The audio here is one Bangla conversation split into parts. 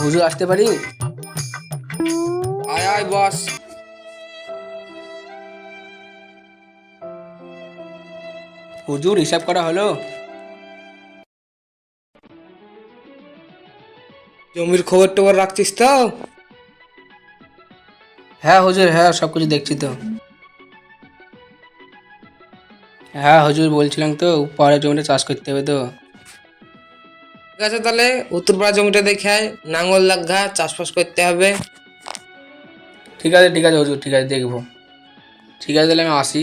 হুজুর আসতে পারি? আয় আয় বস। হুজুর হিসাব করা হলো? জমির খবর টবর রাখছিস তো? হ্যাঁ হুজুর, হ্যাঁ সব কিছু দেখছি তো। হ্যাঁ হুজুর, বলছিলাম তো পরের জমিটা চাষ করতে হবে তো। ঠিক আছে তাহলে উত্তরপাড়া জমিটা দেখে আয়, নাঙ্গল লাগা চাষবাস করতে হবে। ঠিক আছে হুজুর, ঠিক আছে দেখবো। ঠিক আছে তাহলে আমি আসি।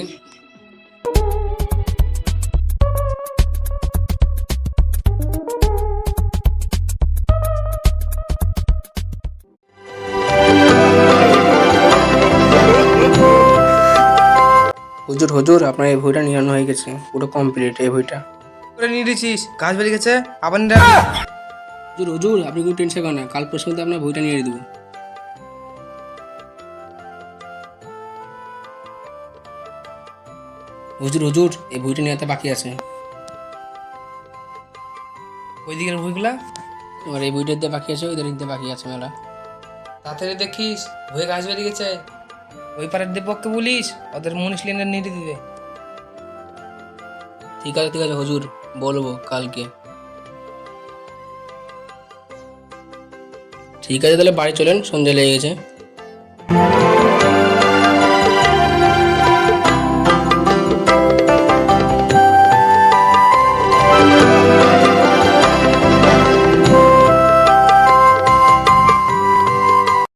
হুজুর হুজুর, আপনার এই বইটা নিরানো হয়ে গেছে, পুরো কমপ্লিট এই বইটা। করে নিয়ে দিছিস, গাছ বেরিয়ে গেছে আবার নিয়ে হুজুর হুজুর, আপনি কোনো টেনশন করেন না, কাল পরশুর মধ্যে আপনার বইটা নিয়ে দেবো। হুজুর হুজুর, এই বইটা নিয়ে বাকি আছে। ওই দিকের বইগুলা এবার এই বইটা দিতে বাকি আছে, ওইদের দিতে বাকি আছে মেলা। তাড়াতাড়ি দেখিস, বইয়ে গাছ বেরিয়ে গেছে। ওই পাড়ার দীপককে বলিস ওদের মুনিশ লিনের নিয়ে দিবে। ঠিক আছে হুজুর, বলবো কালকে। ঠিক আছে তাহলে বাড়ি চলেন, সন্ধ্যা লেগে গেছে।